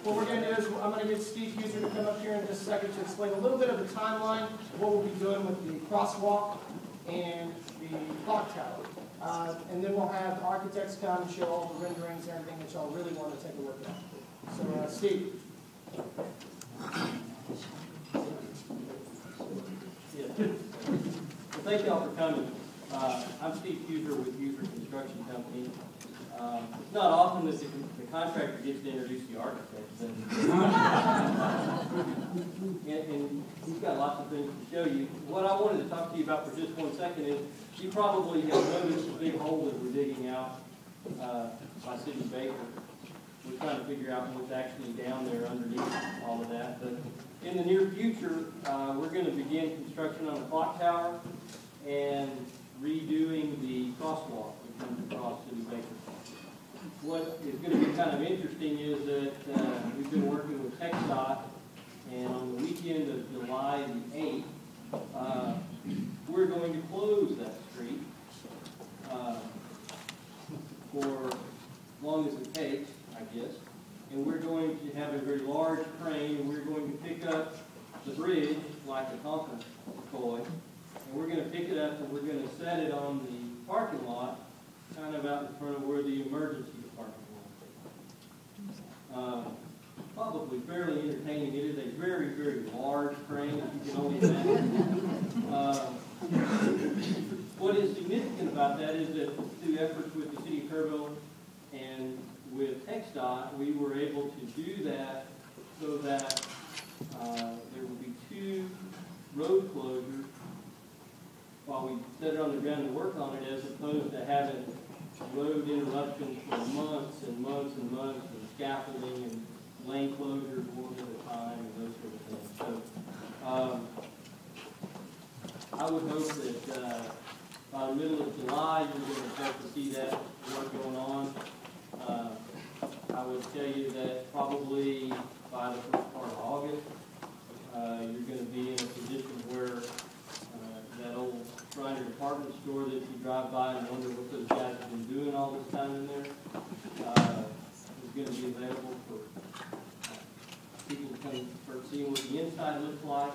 what we're going to do is I'm going to get Steve Hughes to come up here in just a second to explain a little bit of the timeline of what we'll be doing with the crosswalk and the clock tower. And then we'll have the architects come and show all the renderings and everything that y'all really want to take a look at. So, Steve. Yeah. Well, thank y'all for coming. I'm Steve Hughes with Hughes Construction Company. It's not often that the contractor gets to introduce the architect, and he's got lots of things to show you. What I wanted to talk to you about for just 1 second is you probably have noticed the big hole that we're digging out by City Baker. We're trying to figure out what's actually down there underneath all of that. But in the near future, we're going to begin construction on the clock tower and redoing the crosswalk that comes across City Baker. What is going to be kind of interesting is that we've been working with TxDOT, and on the weekend of July the 8th, we're going to close that street for as long as it takes, I guess. And we're going to have a very large crane, and we're going to pick up the bridge like a Tonka toy, and we're going to pick it up and we're going to set it on the parking lot, kind of out in front of where the emergency department will be. Probably fairly entertaining. It is a very, very large crane, if you can only imagine. What is significant about that is that through efforts with the City of Kerrville and with TxDOT, we were able to do that so that there will be 2 road closures while we set it on the ground and work on it, as opposed to having road interruptions for months and months and months, and scaffolding and lane closures one at a time and those sort of things. So I would hope that by the middle of July you're going to start to see that work going on. I would tell you that probably by the first part of August you're going to be in a position where that old Shriner department store that you drive by and wonder what those guys have been doing all this time in there is going to be available for people to come start seeing what the inside looks like.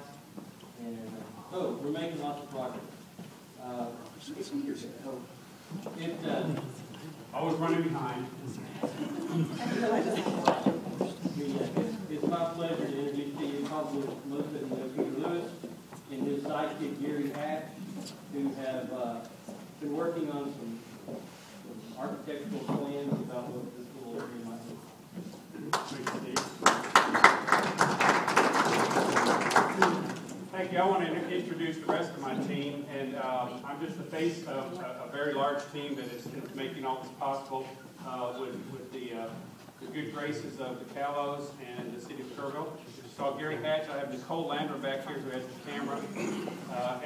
And so we're making lots of progress. Always running behind. It's my pleasure to introduce to you, probably most of you know Peter Lewis and his sidekick Gary Hatch, who have been working on some architectural plans about what this little area might look like. Thank you. I want to introduce the rest of my team, and I'm just the face of a very large team that is making all this possible with the good graces of the Cailloux and the City of Kerrville. You saw Gary Hatch. I have Nicole Lander back here who has the camera.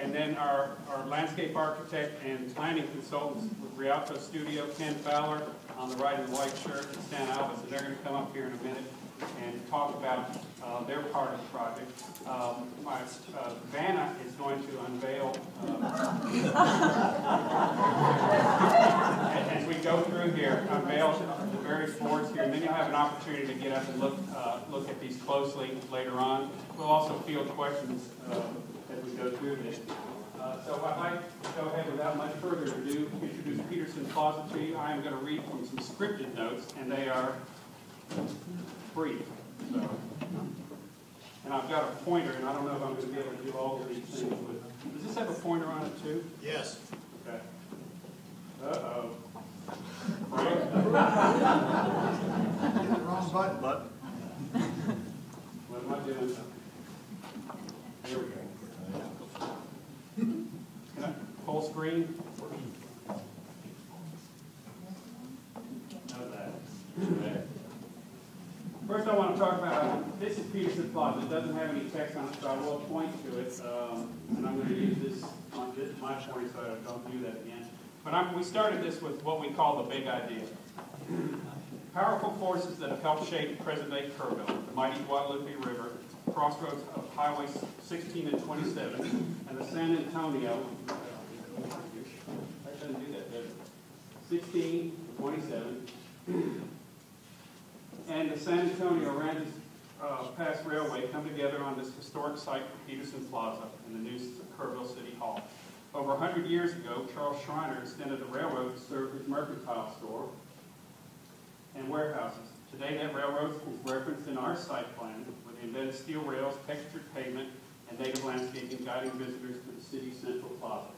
And then our landscape architect and planning consultants with Rialto Studio, Ken Fowler on the right in the white shirt, and Stan Alvis. And they're going to come up here in a minute and talk about their part of the project. Vanna is going to unveil as we go through here, unveil the various boards here, and then you'll have an opportunity to get up and look at these closely later on. We'll also field questions as we go through this. So I'd like to go ahead without much further ado, introduce Peterson Plaza to you. I am going to read from some scripted notes, and they are brief. So, and I've got a pointer, and I don't know if I'm going to be able to do all of these things with. Does this have a pointer on it too? Yes. Okay. Uh-oh. Frank? Wrong button. What am I doing? Here we go. Can I full screen? How's that? First, I want to talk about, this is Peterson Plaza. It doesn't have any text on it, so I will point to it. And I'm going to use this on my pointer so I don't do that again. But we started this with what we call the big idea. Powerful forces that have helped shape present-day Kerrville, the mighty Guadalupe River, crossroads of Highway 16 and 27, and the San Antonio, that doesn't do that, does it? 16, 27, and the San Antonio Aransas Pass Railway come together on this historic site for Peterson Plaza in the new Kerrville City Hall. Over 100 years ago, Charles Schreiner extended the railroad to serve his mercantile store and warehouses. Today, that railroad is referenced in our site plan with embedded steel rails, textured pavement, and native landscaping guiding visitors to the city's central plaza,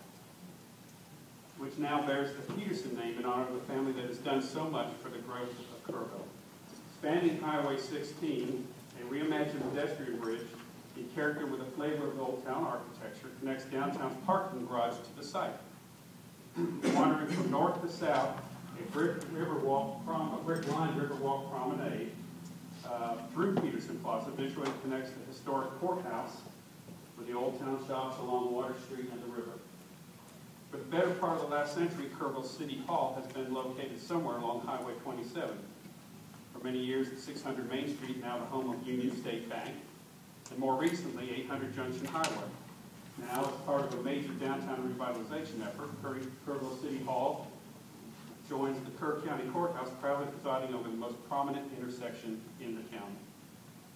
which now bears the Peterson name in honor of the family that has done so much for the growth of Kerrville. Spanning Highway 16, a reimagined pedestrian bridge in character with a flavor of Old Town architecture connects downtown's parking garage to the site. Wandering from north to south, a brick-lined riverwalk promenade through Peterson Plaza visually connects the historic courthouse with the Old Town shops along Water Street and the river. For the better part of the last century, Kerrville City Hall has been located somewhere along Highway 27. For many years, at 600 Main Street, now the home of Union State Bank, and more recently, 800 Junction Highway. Now, as part of a major downtown revitalization effort, Kerrville City Hall joins the Kerr County Courthouse, proudly presiding over the most prominent intersection in the county.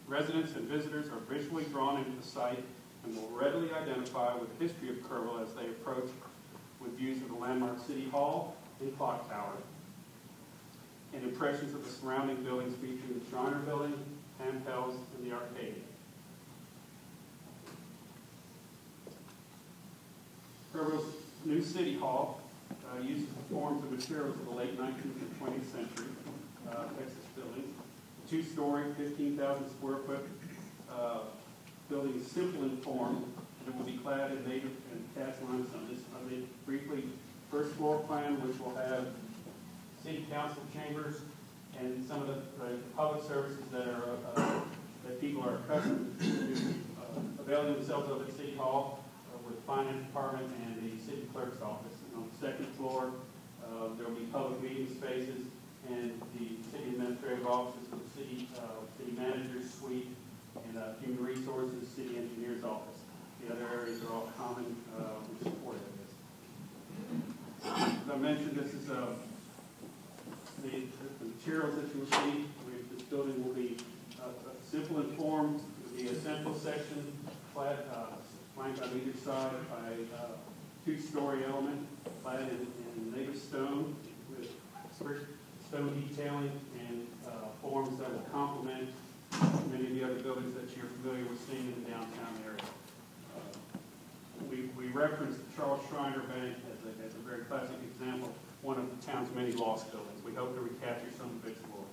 Residents and visitors are visually drawn into the site and will readily identify with the history of Kerrville as they approach with views of the landmark City Hall and Clock Tower, and impressions of the surrounding buildings featuring the Schreiner Building, Hampels, and the Arcadia. Kerrville's new City Hall uses the forms and materials of the late 19th and 20th century Texas buildings. Two-story, 15,000 square foot building is simple in form, and it will be clad in native and cast limestone. This, I mean, briefly, first floor plan, which will have city council chambers and some of the public services that are that people are accustomed to availing themselves of at City Hall, with the finance department and the city clerk's office. And on the second floor, there will be public meeting spaces and the city administrative offices with the city manager's suite and human resources, city engineer's office. The other areas are all common in support of this. As I mentioned, this is the materials that you will see. This building will be simple in form. It will be a central section, flanked on either side by a two-story element, clad in native stone with stone detailing and forms that will complement many of the other buildings that you're familiar with seeing in the downtown area. We referenced the Charles Schreiner Bank as a very classic example, one of the town's many lost buildings. We hope to recapture some of its glory.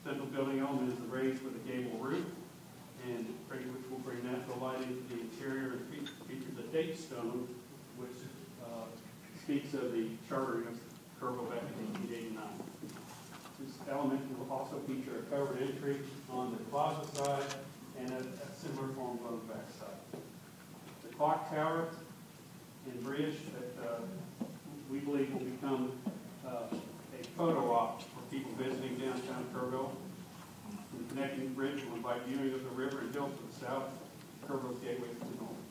Central building element is raised with a gable roof, and which will bring natural light into the interior and features a date stone, which speaks of the chartering of Kerrville back in 1889. This element will also feature a covered entry on the plaza side and a similar form on the back side. The clock tower in bridge that we believe will become a photo op for people visiting downtown Kerrville. The connecting bridge will invite viewing of the river and hill to the south, Kerrville's gateway to the north.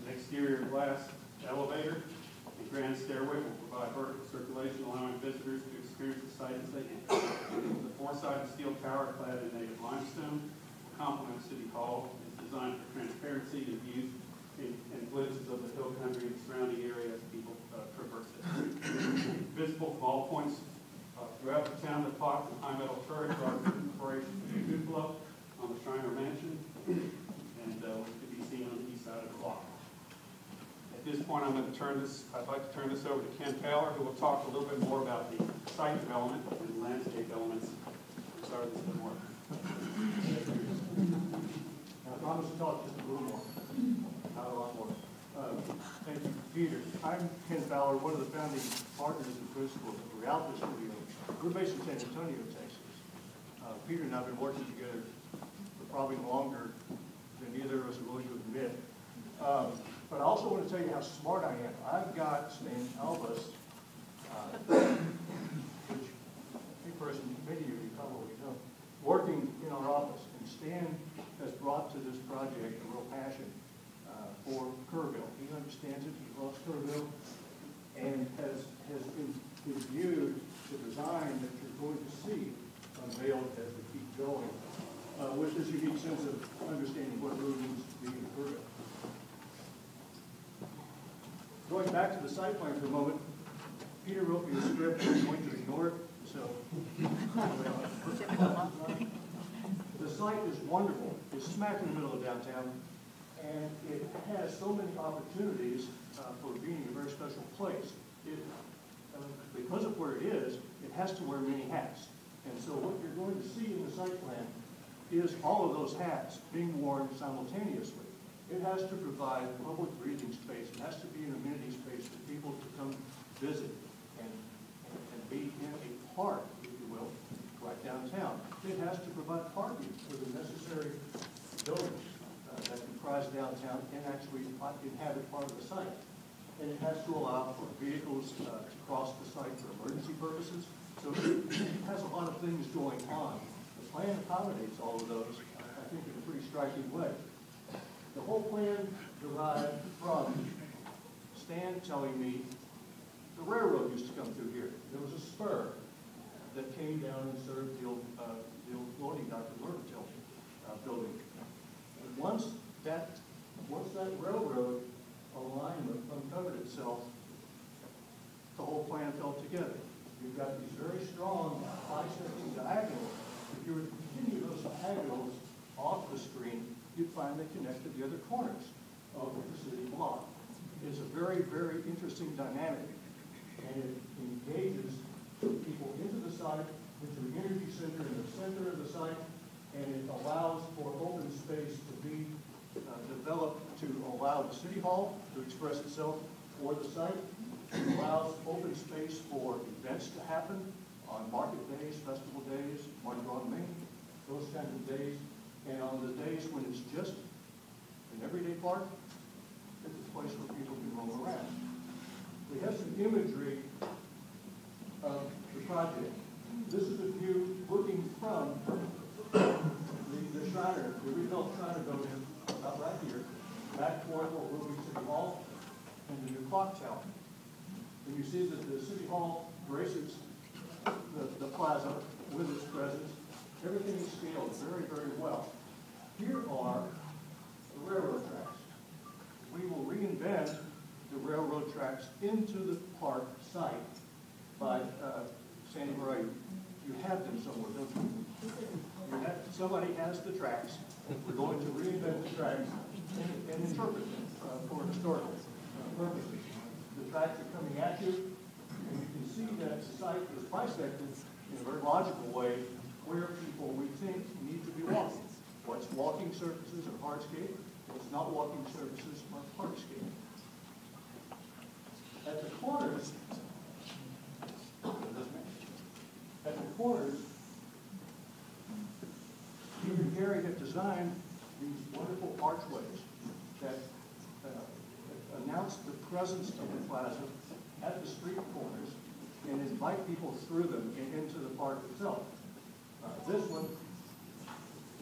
An exterior glass elevator and grand stairway will provide vertical circulation, allowing visitors to experience the site as they enter. The four-sided steel tower clad in native limestone will complement City Hall. It's designed for transparency and views and glimpses of the hill country and surrounding area as people traverse it. Visible from all points throughout the town, the clock and high metal turret are inspiration for the cupola on the Schreiner Mansion, and which can be seen on the east side of the block. At this point, I'd like to turn this over to Ken Taylor, who will talk a little bit more about the site development and landscape elements that started this good work. I promise to talk just a little more, not a lot more. Thank you, Peter. I'm Ken Fowler, one of the founding partners and principals of Rialto Studio. We're based in San Antonio, Texas. Peter and I have been working together for probably longer than either of us are willing to admit. But I also want to tell you how smart I am. I've got Stan Albus, which many of you probably know, working in our office. And Stan has brought to this project a real passion for Kerrville. He understands it, he loves Kerrville, and has imbued the design that you're going to see unveiled as we keep going, with this unique sense of understanding what really needs to be improved. Going back to the site plan for a moment, Peter wrote me a script, I'm going to ignore it, so. The site is wonderful. It's smack in the middle of downtown, and it has so many opportunities for being a very special place. Because of where it is, it has to wear many hats. And so what you're going to see in the site plan is all of those hats being worn simultaneously. It has to provide public breathing space. It has to be an amenity space for people to come visit and be in a park, if you will, right downtown. It has to provide parking for the necessary buildings that comprise downtown and actually inhabit part of the site. And it has to allow for vehicles to cross the site for emergency purposes. So it has a lot of things going on. The plan accommodates all of those, I think, in a pretty striking way. The whole plan derived from Stan telling me the railroad used to come through here. There was a spur that came down and served the old loading dock at Mercantile building. And once that railroad alignment uncovered itself, the whole plan fell together. You've got these very strong bisecting diagonals. If you were to continue those diagonals off the screen, you'd find they connect to the other corners of the city block. It's a very, very interesting dynamic, and it engages people into the site, into the energy center in the center of the site, and it allows for open space to be developed to allow the city hall to express itself for the site. It allows open space for events to happen on market days, festival days, Mardi Gras in Maine, those kinds of days. And on the days when it's just an everyday park, it's a place where people can roam around. We have some imagery of the project. This is a view looking from the Shriner, the rebuilt Shriner building up right here, back toward what will be City Hall and the new clock tower. And you see that the City Hall graces the plaza with its presence. Everything is scaled very, very well. Here are the railroad tracks. We will reinvent the railroad tracks into the park site by Sandy Murray. You have them somewhere, don't you? Somebody has the tracks. We're going to reinvent the tracks and interpret them for historical purposes. The tracks are coming at you, and you can see that the site is bisected in a very logical way where people, we think, need to be walking. What's walking surfaces are hardscape, what's not walking surfaces are parkscape. At the corners, Peter and Gary have designed these wonderful archways that announce the presence of the plaza at the street corners and invite people through them and into the park itself. This one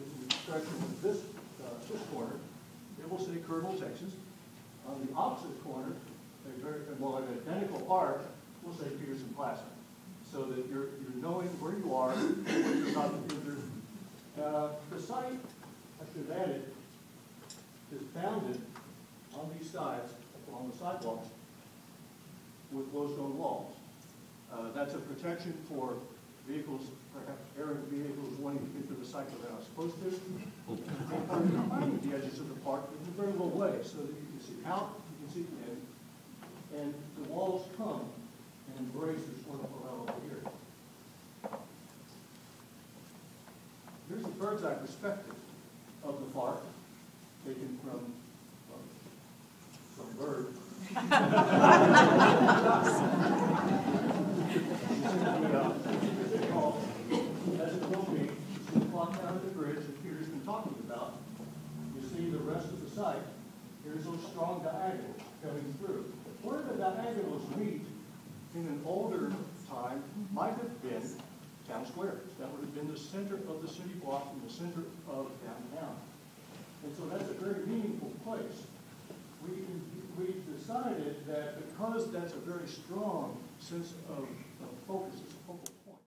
is an expression of this corner. It will say Colonel, Texas. On the opposite corner, an identical arc will say Peterson Plaza, so that you're knowing where you are, what you're about to enter. The site, I should have added, is bounded on these sides, along the sidewalks, with low-stone walls. That's a protection for vehicles, perhaps errant vehicles wanting to get to the site where they're not supposed to. And behind the edges of the park in a very low way, so that you can see out, you can see in, and the walls come and embrace this wonderful element here. Here's the bird's eye perspective of the park, taken from some bird. As it will be, the clock tower of the bridge that Peter's been talking about. You see the rest of the site. Here's those strong diagonals coming through. Where the diagonals meet in an older time might have been Town Square. That would have been the center of the city block and the center of downtown. And so that's a very meaningful place. We decided that because that's a very strong sense of focus,